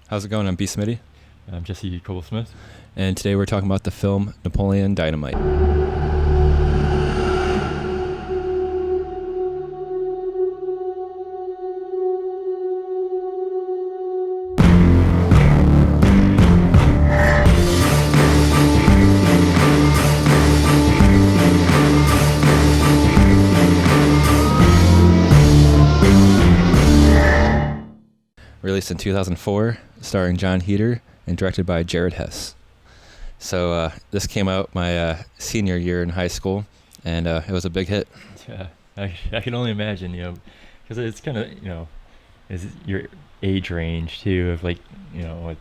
How's it going? I'm B. Smitty, I'm Jesse Cobble-Smith. and today we're talking about the film Napoleon Dynamite. Released in 2004, starring John Heder and directed by Jared Hess. So this came out my senior year in high school, and it was a big hit. Yeah, I can only imagine, because it's kind of, is your age range too of like, it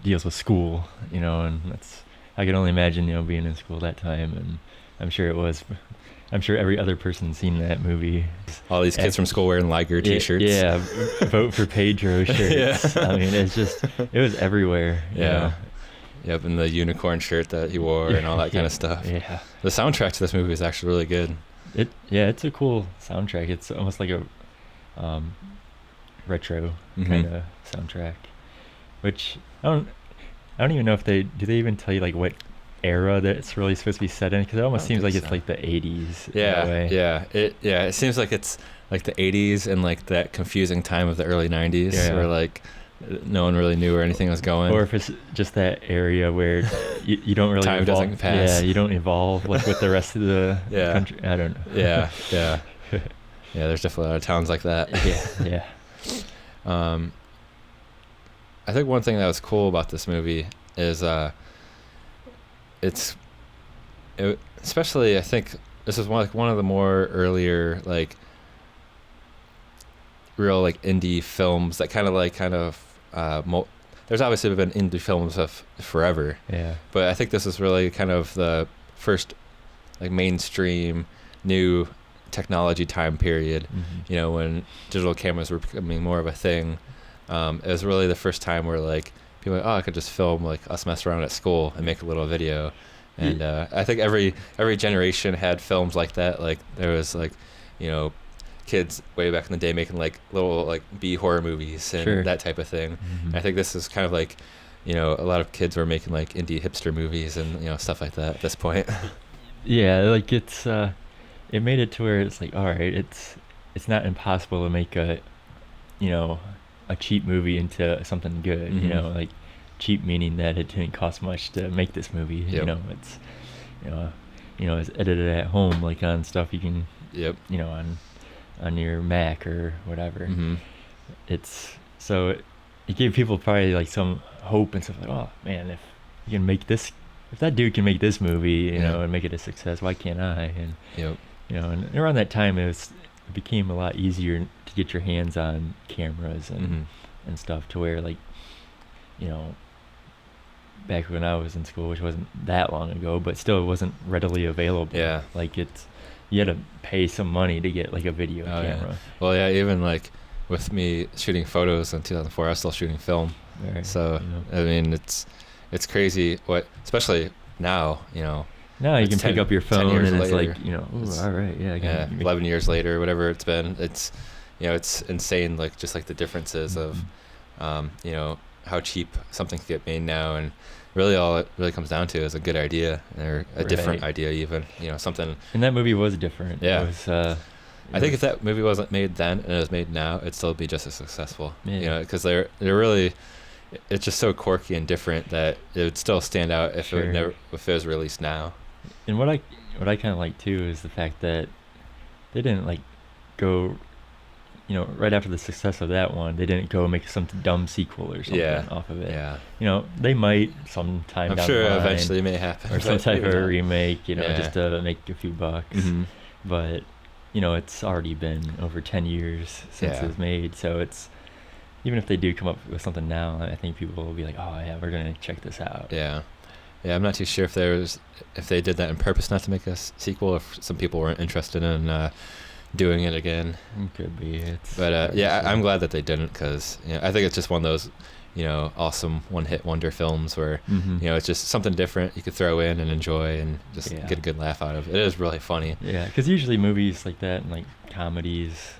deals with school, and I can only imagine, being in school that time, and I'm sure every other person seen that movie. All these kids from school wearing Liger t-shirts. Yeah, vote for Pedro shirts. Yeah. I mean, it was everywhere. Yeah. Yep, and the unicorn shirt that he wore and all that kind of stuff. Yeah. The soundtrack to this movie is actually really good. It's a cool soundtrack. It's almost like a retro kind of soundtrack, which I don't even know if they even tell you like what era that it's really supposed to be set in, because it almost seems like it's like the 80s. It seems like it's like the 80s and like that confusing time of the early 90s where like no one really knew where anything was going, or if it's just that area where you don't really time doesn't pass. You don't evolve like with the rest of the country. I don't know. Yeah there's definitely a lot of towns like that. I think one thing that was cool about this movie is especially I think this is one of the more earlier like real like indie films that there's obviously been indie films of forever, but I think this is really kind of the first like mainstream new technology time period. When digital cameras were becoming more of a thing. It was really the first time where like people were like, I could just film like us mess around at school and make a little video. And I think every generation had films like that. Like there was like, kids way back in the day making like little like B horror movies and that type of thing. And I think this is kind of like, a lot of kids were making like indie hipster movies and stuff like that at this point. Yeah, like it made it to where it's like, all right, it's not impossible to make a cheap movie into something good. Like cheap meaning that it didn't cost much to make this movie. It's it's edited at home like on stuff you can on your Mac or whatever. It gave people probably like some hope and stuff like, oh man, if you can make this, if that dude can make this movie and make it a success, why can't I? And and around that time it became a lot easier to get your hands on cameras and stuff, to where like back when I was in school, which wasn't that long ago, but still it wasn't readily available. Like you had to pay some money to get like a video camera. Well, even like with me shooting photos in 2004, I was still shooting film. So I mean, it's crazy what, especially now, now you can pick up your phone and it's later, like, all right, 11 years later, whatever it's been, it's it's insane, like just like the differences of how cheap something can get made now, and really all it really comes down to is a good idea, or a different idea even, something. And that movie was different. It was, I think if that movie wasn't made then and it was made now, it'd still be just as successful. Because they're really, it's just so quirky and different that it would still stand out if it was released now. And what I kind of like too is the fact that they didn't like go, right after the success of that one, they didn't go make some dumb sequel or something off of it. They might sometime down the line. I'm sure eventually it may happen. Or some type of remake, just to make a few bucks. But, it's already been over 10 years since it was made. So it's, even if they do come up with something now, I think people will be like, oh yeah, we're going to check this out. Yeah, I'm not too sure if they did that on purpose not to make a sequel, or if some people weren't interested in doing it again. It could be. But I'm glad that they didn't, because I think it's just one of those awesome one-hit wonder films where it's just something different you could throw in and enjoy and just get a good laugh out of. It is really funny. Yeah, because usually movies like that and like comedies,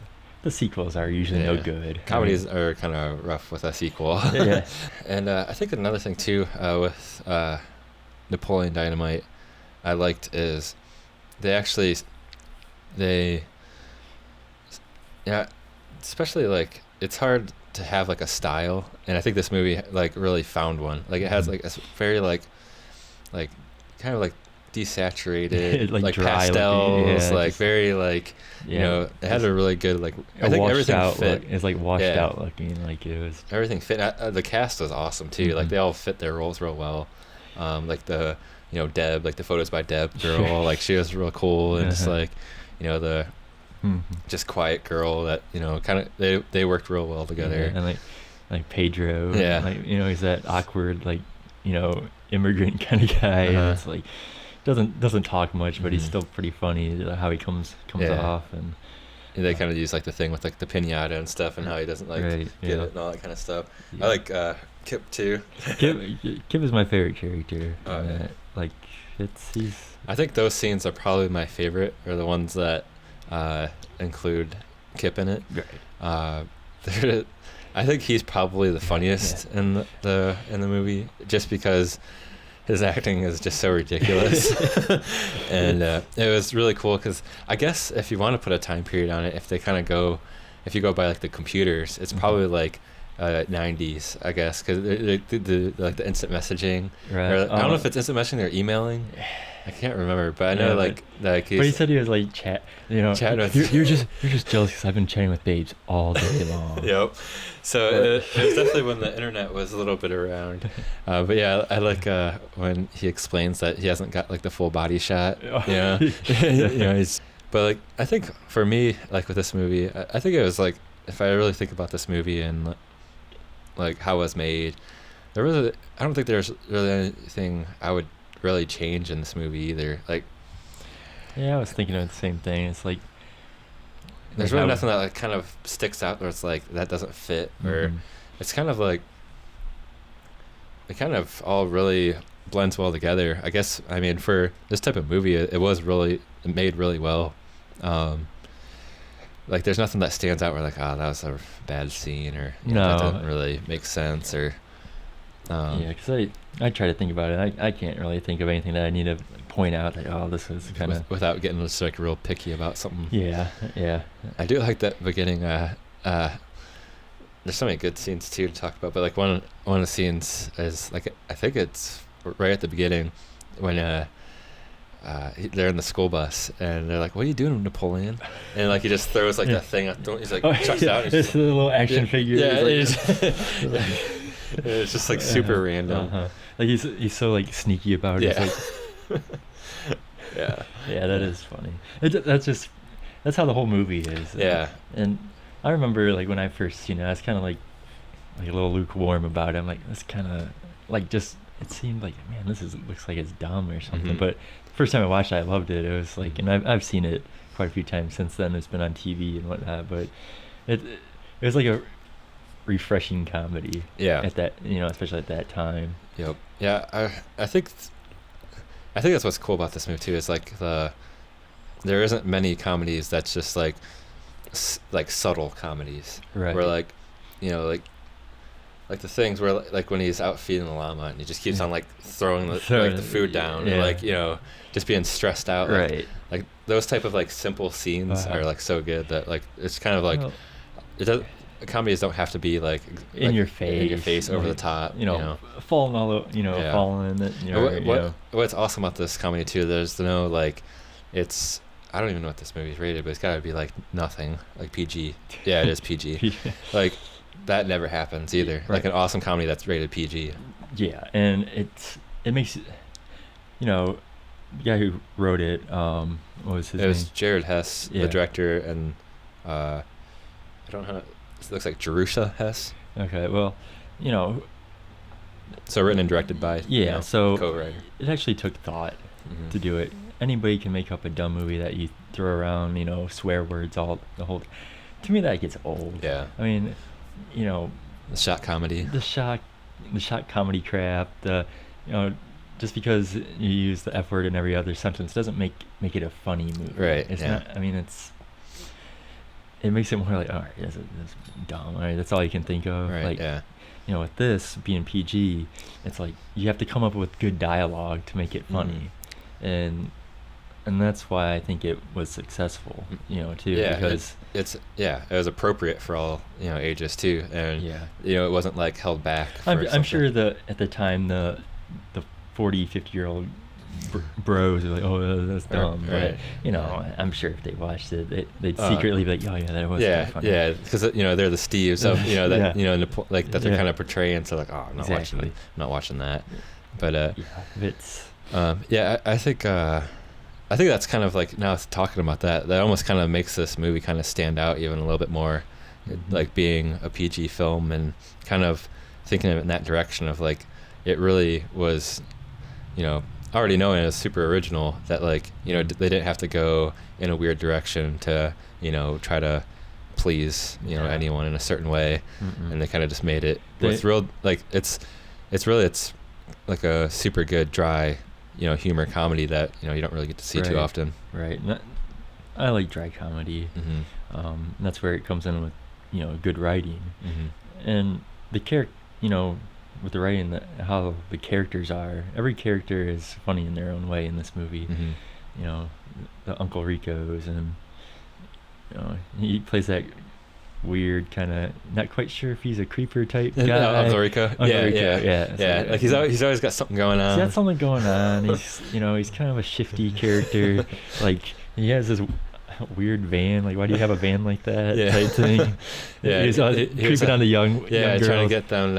the sequels are usually no good. Comedies are kind of rough with a sequel. Yeah. And I think another thing too with Napoleon Dynamite I liked is they especially like it's hard to have like a style, and I think this movie like really found one. Like it has like a very like kind of like desaturated like pastels, like very like you know, it had a really good like I think everything fit. It's like washed out looking, like it was everything fit. The cast was awesome too. Like they all fit their roles real well. Like the Deb, like the photos by Deb girl, like she was real cool, and just like the just quiet girl that kind of they worked real well together. And like Pedro, like he's that awkward like immigrant kind of guy, and it's like doesn't talk much, but he's still pretty funny how he comes off. And they kind of use like the thing with like the piñata and stuff, and how he doesn't like get it and all that kind of stuff. I like Kip too. Kip is my favorite character. Like I think those scenes are probably my favorite, or the ones that include Kip in it. Right. I think he's probably the funniest in the movie, just because his acting is just so ridiculous. And it was really cool because I guess if you want to put a time period on it, if you go by like the computers, it's probably like 90s, I guess, because the like the instant messaging. Right. Or, I don't know if it's instant messaging or emailing. I can't remember, but I know like but he said he was like chatting with you're just jealous because I've been chatting with babes all day long. Yep. So it was definitely when the internet was a little bit around. But yeah, I like when he explains that he hasn't got like the full body shot. But like I think for me, like with this movie, I think it was like, if I really think about this movie and like how it was made, I don't think there's really anything I would really change in this movie either. Like I was thinking of the same thing. It's like there's really nothing that like kind of sticks out where it's like that doesn't fit, or it's kind of like it kind of all really blends well together. I guess I mean for this type of movie it was really made really well. Like there's nothing that stands out where like, that was a bad scene, or that doesn't really make sense, or because I try to think about it. I can't really think of anything that I need to point out like, this is kind of without getting just like real picky about something. Yeah. I do like that beginning. There's so many good scenes too to talk about, but like one of the scenes is like, I think it's right at the beginning when they're in the school bus and they're like, "What are you doing, Napoleon?" And like he just throws like that thing. He's like chucks it out. And it's a little action figure. Yeah, it's just like super random. Like he's so like sneaky about it. Like, yeah, that is funny. That's how the whole movie is. Yeah. And I remember like when I first seen it, I was kind of like a little lukewarm about it. I'm like, this kind of like just, it seemed like, man, looks like it's dumb or something. But first time I watched it, I loved it. It was like, and I've seen it quite a few times since then. It's been on TV and whatnot, but it was like a refreshing comedy. Yeah. At that, especially at that time. Yep. Yeah. I think that's what's cool about this movie too. Is like there isn't many comedies that's just like subtle comedies. Right. Where like, like the things where like when he's out feeding the llama and he just keeps on like throwing the food down, and like just being stressed out. Right. Like those type of like simple scenes are like so good that like it's kind of like comedies don't have to be like in your face over the top, falling all over, falling. What's awesome about this comedy too, there's no like, it's, I don't even know what this movie's rated, but it's got to be like nothing, like PG. Yeah, it is PG. Like that never happens either. Right. Like an awesome comedy that's rated PG. Yeah, and it makes the guy who wrote it, what was his name? It was Jared Hess, the director, and I don't know. It looks like Jerusha Hess. Okay, well, so written and directed by so co-writer. It actually took thought to do it. Anybody can make up a dumb movie that you throw around, swear words the whole. To me, that gets old. Yeah. I mean, the shock comedy. The shock comedy crap. Just because you use the F word in every other sentence doesn't make it a funny movie. Right. It's not. I mean, it's. it makes it more like, all right, that's dumb. All right, that's all you can think of. Right. Like, Yeah. you know, with this being PG, it's like you have to come up with good dialogue to make it funny, and that's why I think it was successful. You know, too. Yeah. Because it was appropriate for all, you know, ages too, and you know, it wasn't like held back. I'm sure at the time the 40, 50-year-old bros are like, oh, that's dumb. Right. But, you know, I'm sure if they watched it, they'd secretly be like, oh, yeah, that was funny. Yeah, because, you know, they're the Steves of, you know, that, you know, like that they're kind of portraying. So like, oh, I'm not watching that. But, it's... I think that's kind of like, now talking about that almost kind of makes this movie kind of stand out even a little bit more, like being a PG film and kind of thinking of it in that direction of like, it really was, you know, already knowing it was super original, that like, you know, they didn't have to go in a weird direction to, you know, try to please, you know, anyone in a certain way. And they kind of just made it with real, like, it's like a super good dry, you know, humor comedy that, you know, you don't really get to see too often. Right. I like dry comedy. That's where it comes in with, you know, good writing. And the character, you know, with the writing, how the characters are. Every character is funny in their own way in this movie. You know, the Uncle Rico's, and you know, he plays that weird kind of, not quite sure if he's a creeper type guy. Uncle Rico. Yeah. Like he's always got something going on. He's got something going on. He's, you know, he's kind of a shifty character. Like he has this weird van. Like, why do you have a van like that? Type thing. He's creeping on the young girls. Trying to get them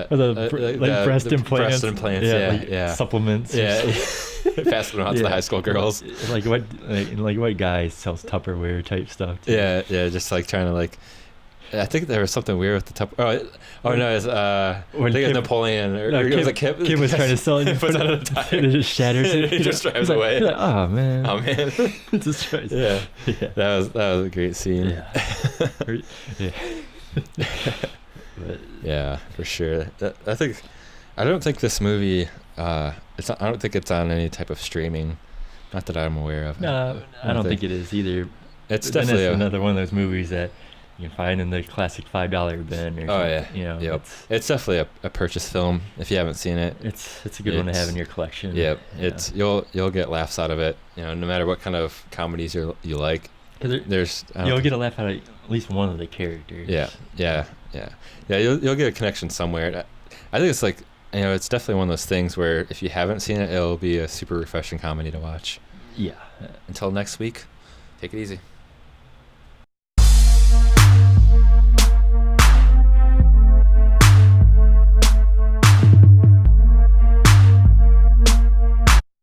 breast implants. Breast supplements. Passing them out to the high school girls. Like what guy sells Tupperware type stuff too. Just like trying to like, I think there was something weird with the Tupperware. Oh no, it's I think it was Napoleon or it was a Kim. Kim was trying to sell it. He puts it on a tire. It just shatters it. He just drives away. Like, oh man. It just tries. That was a great scene. But, for sure. I don't think this movie. I don't think it's on any type of streaming. Not that I'm aware of. No, I don't think it is either. It's definitely another one of those movies that you can find in the classic $5 bin. You know, it's definitely a purchase film if you haven't seen it. It's a good one to have in your collection. It's you'll get laughs out of it. You know, no matter what kind of comedies you like. You'll get a laugh out of at least one of the characters. Yeah. You'll get a connection somewhere. I think it's like, you know, it's definitely one of those things where if you haven't seen it, it'll be a super refreshing comedy to watch. Yeah. Until next week, take it easy.